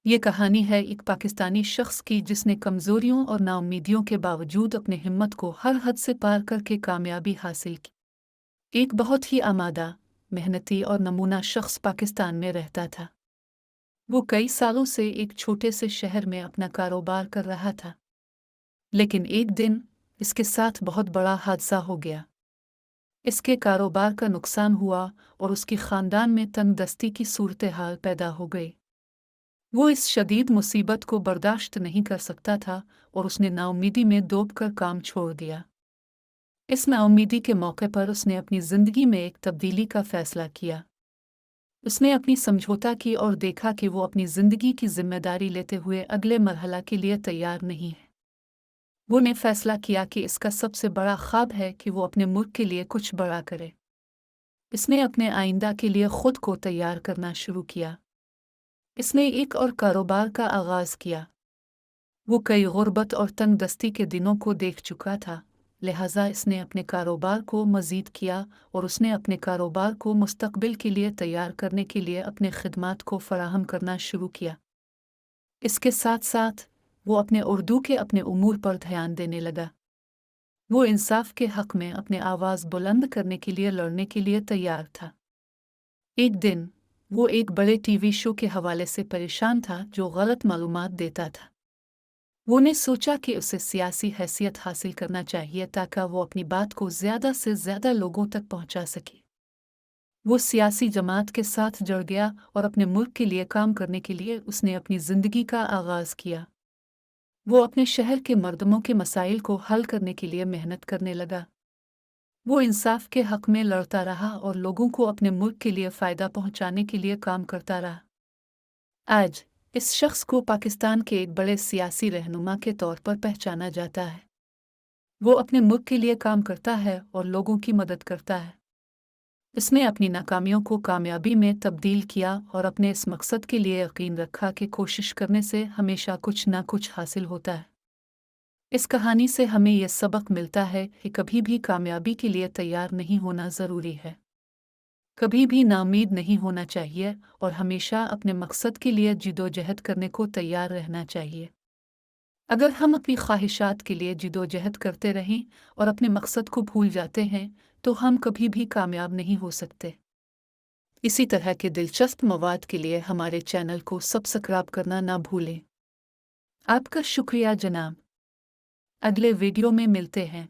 ये कहानी है एक पाकिस्तानी शख्स की जिसने कमज़ोरियों और नाउम्मीदियों के बावजूद अपनी हिम्मत को हर हद से पार करके कामयाबी हासिल की। एक बहुत ही आमादा, मेहनती और नमूना शख्स पाकिस्तान में रहता था। वो कई सालों से एक छोटे से शहर में अपना कारोबार कर रहा था। लेकिन एक दिन इसके साथ बहुत बड़ा हादसा हो गया। इसके कारोबार का नुकसान हुआ और उसके ख़ानदान में तंगदस्ती की सूरत हाल पैदा हो गई। वो इस शदीद मुसीबत को बर्दाश्त नहीं कर सकता था और उसने नाउम्मीदी में डूब कर काम छोड़ दिया। इस नाउम्मीदी के मौके पर उसने अपनी ज़िंदगी में एक तब्दीली का फ़ैसला किया। उसने अपनी समझौता की और देखा कि वो अपनी ज़िंदगी की ज़िम्मेदारी लेते हुए अगले मरहला के लिए तैयार नहीं है। वो ने फ़ैसला किया कि इसका सबसे बड़ा ख्वाब है कि वो अपने मुल्क के लिए कुछ बड़ा करे। इसने अपने आइंदा के लिए खुद को तैयार करना शुरू किया। इसने एक और कारोबार का आगाज़ किया। वो कई गुर्बत और तंगदस्ती के दिनों को देख चुका था, लिहाजा इसने अपने कारोबार को मज़ीद किया और उसने अपने कारोबार को मुस्तक़बिल के लिए तैयार करने के लिए अपने खिदमात को फ़राहम करना शुरू किया। इसके साथ साथ वो अपने उर्दू के अपने उमूर पर ध्यान देने लगा। वो इंसाफ के हक़ में अपने आवाज़ बुलंद करने के लिए लड़ने के लिए तैयार था। एक दिन वो एक बड़े टीवी शो के हवाले से परेशान था जो गलत मालूमात देता था। वो ने सोचा कि उसे सियासी हैसियत हासिल करना चाहिए ताकि वो अपनी बात को ज़्यादा से ज़्यादा लोगों तक पहुंचा सके। वो सियासी जमात के साथ जुड़ गया और अपने मुल्क के लिए काम करने के लिए उसने अपनी ज़िंदगी का आगाज़ किया। वो अपने शहर के मर्दमों के मसाइल को हल करने के लिए मेहनत करने लगा। वो इंसाफ के हक़ में लड़ता रहा और लोगों को अपने मुल्क के लिए फ़ायदा पहुंचाने के लिए काम करता रहा। आज इस शख्स को पाकिस्तान के एक बड़े सियासी रहनुमा के तौर पर पहचाना जाता है। वो अपने मुल्क के लिए काम करता है और लोगों की मदद करता है। इसने अपनी नाकामियों को कामयाबी में तब्दील किया और अपने इस मकसद के लिए यकीन रखा कि कोशिश करने से हमेशा कुछ ना कुछ हासिल होता है। इस कहानी से हमें यह सबक मिलता है कि कभी भी कामयाबी के लिए तैयार नहीं होना ज़रूरी है। कभी भी नाउम्मीद नहीं होना चाहिए और हमेशा अपने मकसद के लिए जिदोजहद करने को तैयार रहना चाहिए। अगर हम अपनी ख्वाहिशात के लिए जिदोजहद करते रहें और अपने मकसद को भूल जाते हैं तो हम कभी भी कामयाब नहीं हो सकते। इसी तरह के दिलचस्प मवाद के लिए हमारे चैनल को सब्सक्राइब करना ना भूलें। आपका शुक्रिया जनाब। अगले वीडियो में मिलते हैं।